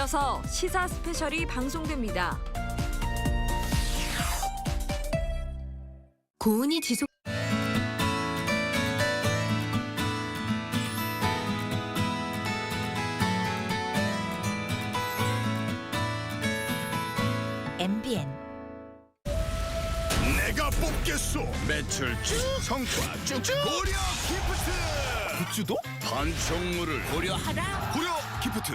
이어서 시사 스페셜이 방송됩니다. 고온이 지속 MBN 내가 뽑겠소. 매출 쭉, 성과 쭉쭉. 고려 기프트. 굿즈도 판촉물을 고려하라. 고려 기프트.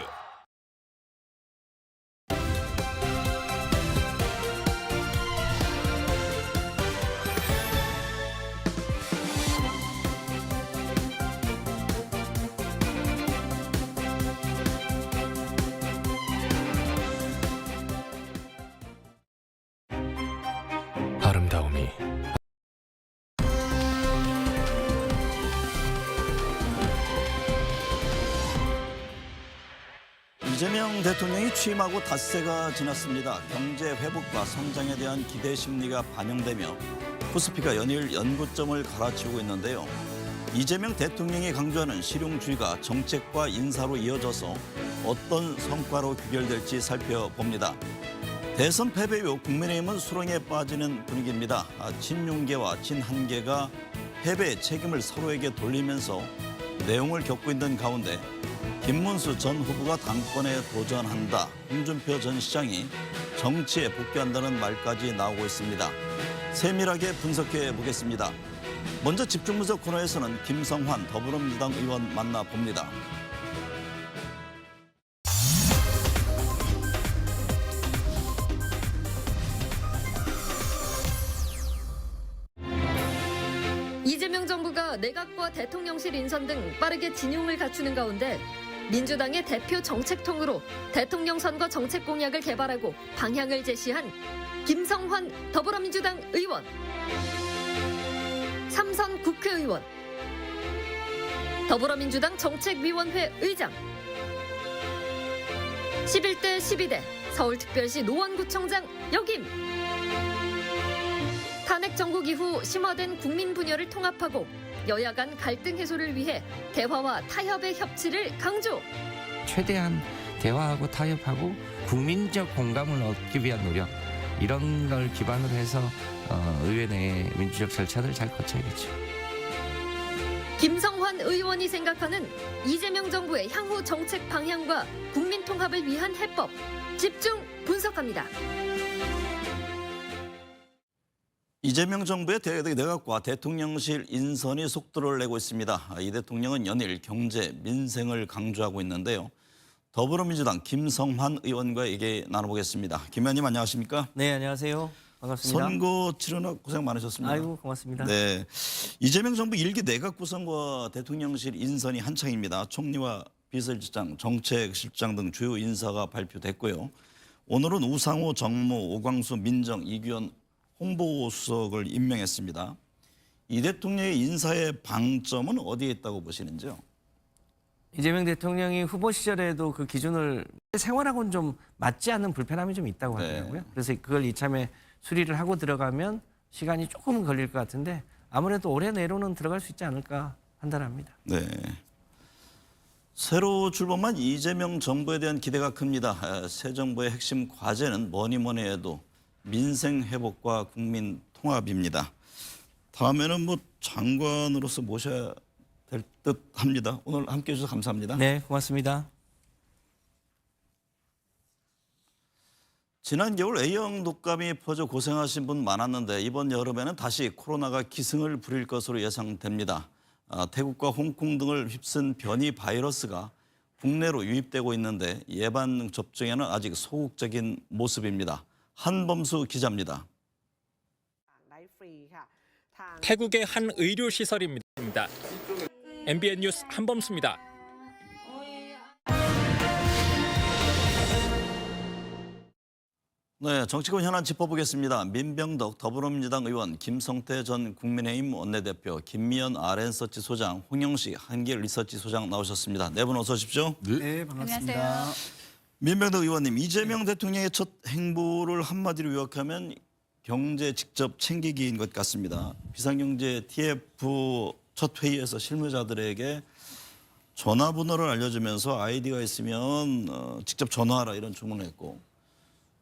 아름다움이 이재명 대통령이 취임하고 닷새가 지났습니다. 경제 회복과 성장에 대한 기대 심리가 반영되며 코스피가 연일 연고점을 갈아치우고 있는데요. 이재명 대통령이 강조하는 실용주의가 정책과 인사로 이어져서 어떤 성과로 귀결될지 살펴봅니다. 대선 패배 이후 국민의힘은 수렁에 빠지는 분위기입니다. 친윤계와 친한계가 패배의 책임을 서로에게 돌리면서 내용을 겪고 있는 가운데 김문수 전 후보가 당권에 도전한다. 홍준표 전 시장이 정치에 복귀한다는 말까지 나오고 있습니다. 세밀하게 분석해 보겠습니다. 먼저 집중분석 코너에서는 김성환 더불어민주당 의원 만나봅니다. 이재명 정부가 내각과 대통령실 인선 등 빠르게 진용을 갖추는 가운데 민주당의 대표 정책통으로 대통령 선거 정책 공약을 개발하고 방향을 제시한 김성환 더불어민주당 의원, 삼선 국회의원, 더불어민주당 정책위원회 의장, 11대 12대 서울특별시 노원구청장 역임, 탄핵 정국 이후 심화된 국민 분열을 통합하고 여야 간 갈등 해소를 위해 대화와 타협의 협치를 강조. 최대한 대화하고 타협하고 국민적 공감을 얻기 위한 노력, 이런 걸 기반으로 해서 의회 내 민주적 절차들을 잘 거쳐야겠죠. 김성환 의원이 생각하는 이재명 정부의 향후 정책 방향과 국민 통합을 위한 해법, 집중 분석합니다. 이재명 정부의 내각과 대통령실 인선이 속도를 내고 있습니다. 이 대통령은 연일 경제, 민생을 강조하고 있는데요. 더불어민주당 김성환 의원과 얘기 나눠보겠습니다. 김 의원님 안녕하십니까? 네, 안녕하세요. 반갑습니다. 선거 치르느라 고생 많으셨습니다. 아이고, 고맙습니다. 네, 이재명 정부 1기 내각 구성과 대통령실 인선이 한창입니다. 총리와 비서실장, 정책실장 등 주요 인사가 발표됐고요. 오늘은 우상호 정무, 오광수 민정, 이규현 홍보수석을 임명했습니다. 이 대통령의 인사의 방점은 어디에 있다고 보시는지요? 이재명 대통령이 후보 시절에도 그 기준을 생활하고는 좀 맞지 않는 불편함이 좀 있다고 하더라고요. 그래서 그걸 이참에 수리를 하고 들어가면 시간이 조금 걸릴 것 같은데 아무래도 올해 내로는 들어갈 수 있지 않을까 판단합니다. 네. 새로 출범한 이재명 정부에 대한 기대가 큽니다. 새 정부의 핵심 과제는 뭐니 해도 민생 회복과 국민 통합입니다. 다음에는 장관으로서 모셔야 될 듯합니다. 오늘 함께해 주셔서 감사합니다. 네, 고맙습니다. 지난 겨울 A형 독감이 퍼져 고생하신 분 많았는데 이번 여름에는 다시 코로나가 기승을 부릴 것으로 예상됩니다. 태국과 홍콩 등을 휩쓴 변이 바이러스가 국내로 유입되고 있는데 예방 접종에는 아직 소극적인 모습입니다. 한범수 기자입니다. 태국의 한 의료시설입니다. MBN 뉴스 한범수입니다. 네, 정치권 현안 짚어보겠습니다. 민병덕 더불어민주당 의원, 김성태 전 국민의힘 원내대표, 김미연 RN서치 소장, 홍영식 한길리서치 소장 나오셨습니다. 네 분 어서 오십시오. 네, 반갑습니다. 안녕하세요. 민병덕 의원님, 이재명 대통령의 첫 행보를 한마디로 요약하면 경제 직접 챙기기인 것 같습니다. 비상경제 TF 첫 회의에서 실무자들에게 전화번호를 알려주면서 아이디가 있으면 직접 전화하라 이런 주문을 했고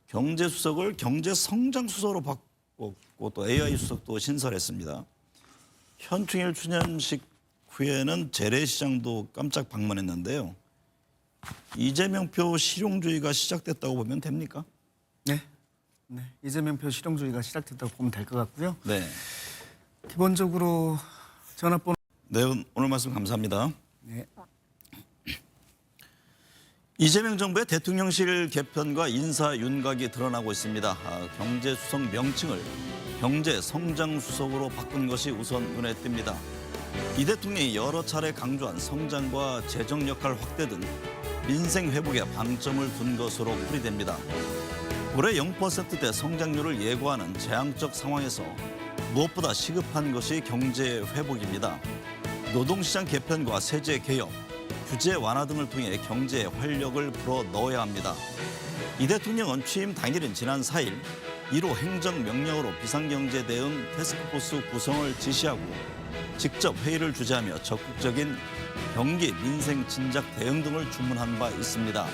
경제수석을 경제성장수석으로 바꿨고 또 AI 수석도 신설했습니다. 현충일 추념식 후에는 재래시장도 깜짝 방문했는데요. 이재명표 실용주의가 시작됐다고 보면 됩니까? 네. 이재명표 실용주의가 시작됐다고 보면 될 것 같고요. 네. 기본적으로 전화번호. 네, 오늘 말씀 감사합니다. 네. 이재명 정부의 대통령실 개편과 인사 윤곽이 드러나고 있습니다. 경제수석 명칭을 경제성장수석으로 바꾼 것이 우선 눈에 띕니다. 이 대통령이 여러 차례 강조한 성장과 재정 역할 확대 등 민생 회복에 방점을 둔 것으로 풀이됩니다. 올해 0%대 성장률을 예고하는 재앙적 상황에서 무엇보다 시급한 것이 경제 회복입니다. 노동시장 개편과 세제 개혁, 규제 완화 등을 통해 경제에 활력을 불어 넣어야 합니다. 이 대통령은 취임 당일인 지난 4일 1호 행정명령으로 비상경제 대응 태스크포스 구성을 지시하고 직접 회의를 주재하며 적극적인 경기, 민생 진작 대응 등을 주문한 바 있습니다.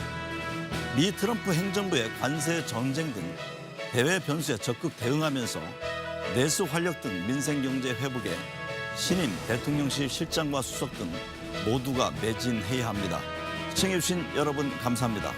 미 트럼프 행정부의 관세 전쟁 등 대외 변수에 적극 대응하면서 내수 활력 등 민생 경제 회복에 신임 대통령실 실장과 수석 등 모두가 매진해야 합니다. 시청해주신 여러분 감사합니다.